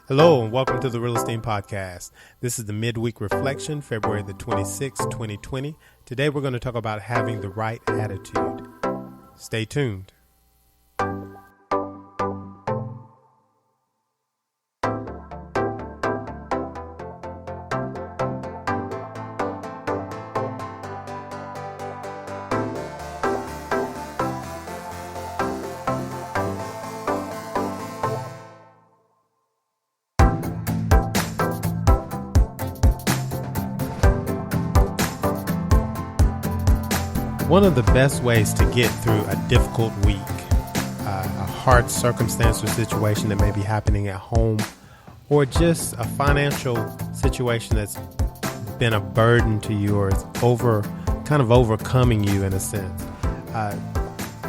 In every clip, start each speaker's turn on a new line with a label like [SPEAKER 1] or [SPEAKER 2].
[SPEAKER 1] Hello and welcome to the Real Estate Podcast. This is the MidWeek Reflection, February the 26th, 2020. Today we're going to talk about having the right attitude. Stay tuned. One of the best ways to get through a difficult week, a hard circumstance or situation that may be happening at home, or just a financial situation that's been a burden to you or is overcoming you in a sense.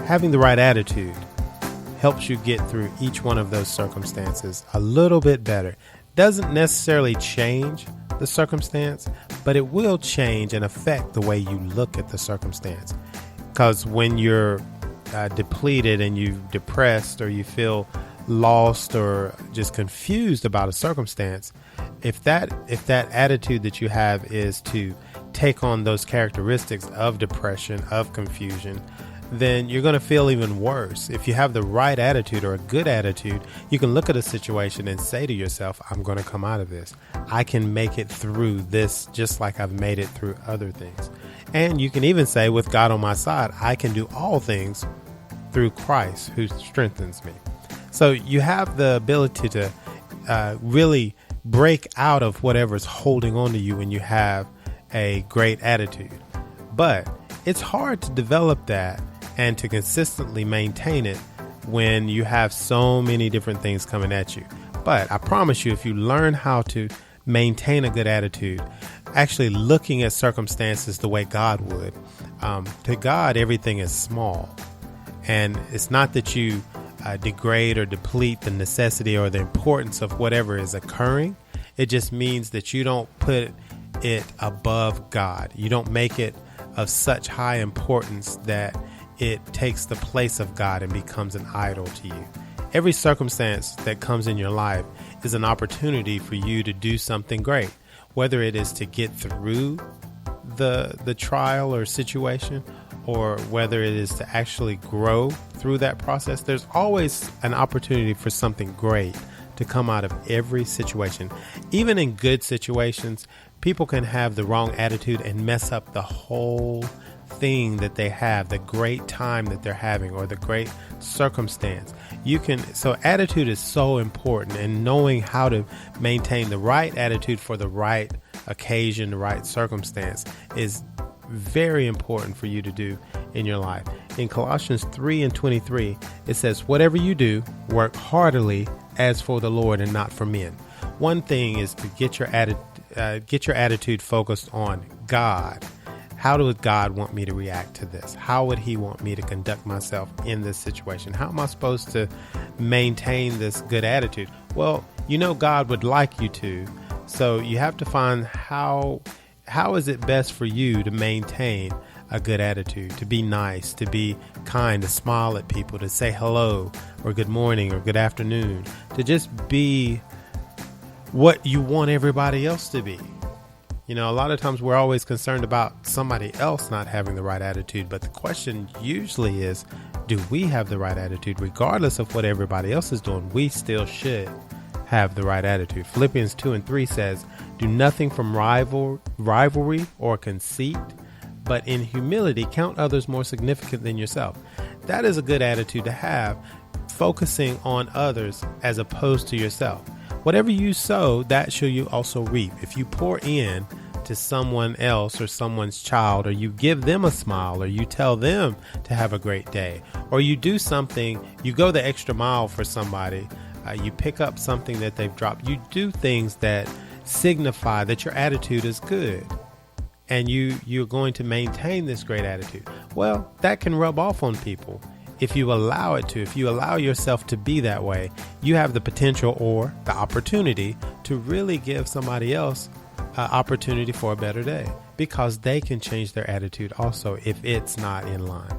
[SPEAKER 1] Having the right attitude helps you get through each one of those circumstances a little bit better. Doesn't necessarily change the circumstance, but it will change and affect the way you look at the circumstance. Because when you're depleted and you're depressed or you feel lost or just confused about a circumstance, if that attitude that you have is to take on those characteristics of depression, of confusion, then you're going to feel even worse. If you have the right attitude or a good attitude, you can look at a situation and say to yourself, I'm going to come out of this. I can make it through this just like I've made it through other things. And you can even say, with God on my side, I can do all things through Christ who strengthens me. So you have the ability to really break out of whatever's holding on to you when you have a great attitude. But it's hard to develop that and to consistently maintain it when you have so many different things coming at you. But I promise you, if you learn how to maintain a good attitude, actually looking at circumstances the way God would, to God, everything is small. And it's not that you degrade or deplete the necessity or the importance of whatever is occurring. It just means that you don't put it above God. You don't make it of such high importance that it takes the place of God and becomes an idol to you. Every circumstance that comes in your life is an opportunity for you to do something great, whether it is to get through the trial or situation, or whether it is to actually grow through that process. There's always an opportunity for something great to come out of every situation. Even in good situations, people can have the wrong attitude and mess up the whole thing that they have, the great time that they're having, or the great circumstance. So attitude is so important, and knowing how to maintain the right attitude for the right occasion, the right circumstance is very important for you to do in your life. In Colossians 3:23, it says, whatever you do, work heartily as for the Lord and not for men. One thing is to get your attitude focused on God. How does God want me to react to this? How would he want me to conduct myself in this situation? How am I supposed to maintain this good attitude? Well, God would like you to. So you have to find how is it best for you to maintain a good attitude, to be nice, to be kind, to smile at people, to say hello or good morning or good afternoon, to just be what you want everybody else to be. A lot of times we're always concerned about somebody else not having the right attitude, but the question usually is, do we have the right attitude? Regardless of what everybody else is doing, we still should have the right attitude. Philippians 2:3 says, do nothing from rivalry or conceit, but in humility count others more significant than yourself. That is a good attitude to have, focusing on others as opposed to yourself. Whatever you sow, that shall you also reap. If you pour in to someone else or someone's child, or you give them a smile, or you tell them to have a great day, or you do something, you go the extra mile for somebody, you pick up something that they've dropped, you do things that signify that your attitude is good and you're going to maintain this great attitude. Well, that can rub off on people. If you allow it to, if you allow yourself to be that way, you have the potential or the opportunity to really give somebody else an opportunity for a better day, because they can change their attitude also if it's not in line.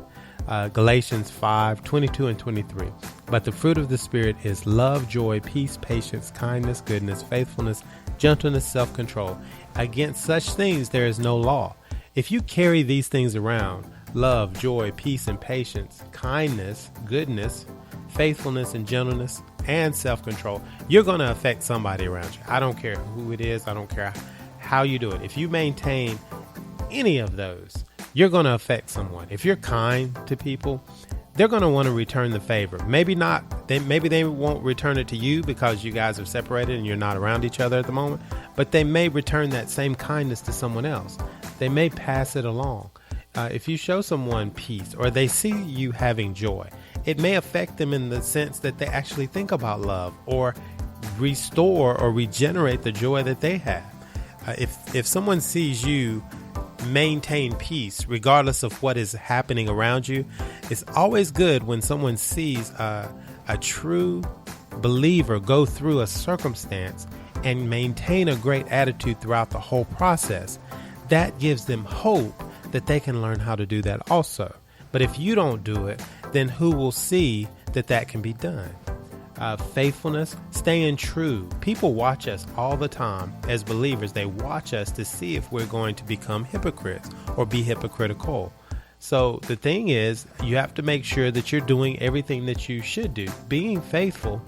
[SPEAKER 1] Galatians 5:22 and 23. But the fruit of the Spirit is love, joy, peace, patience, kindness, goodness, faithfulness, gentleness, self-control. Against such things there is no law. If you carry these things around, love, joy, peace, and patience, kindness, goodness, faithfulness, and gentleness, and self-control, you're going to affect somebody around you. I don't care who it is. I don't care how you do it. If you maintain any of those, you're going to affect someone. If you're kind to people, they're going to want to return the favor. Maybe not. Maybe they won't return it to you because you guys are separated and you're not around each other at the moment, but they may return that same kindness to someone else. They may pass it along. If you show someone peace or they see you having joy, it may affect them in the sense that they actually think about love or restore or regenerate the joy that they have. If someone sees you maintain peace regardless of what is happening around you, it's always good when someone sees a true believer go through a circumstance and maintain a great attitude throughout the whole process. That gives them hope that they can learn how to do that also. But if you don't do it, then who will see that can be done? Faithfulness, staying true. People watch us all the time as believers. They watch us to see if we're going to become hypocrites or be hypocritical. So the thing is, you have to make sure that you're doing everything that you should do. Being faithful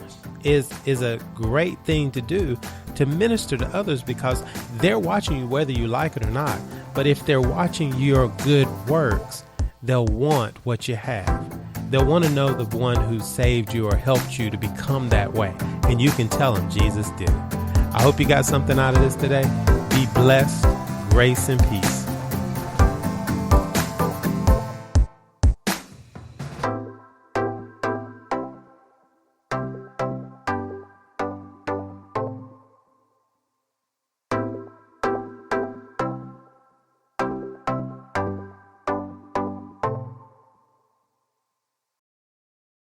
[SPEAKER 1] is a great thing to do to minister to others because they're watching you whether you like it or not. But if they're watching your good works, they'll want what you have. They'll want to know the one who saved you or helped you to become that way. And you can tell them Jesus did it. I hope you got something out of this today. Be blessed, grace, and peace.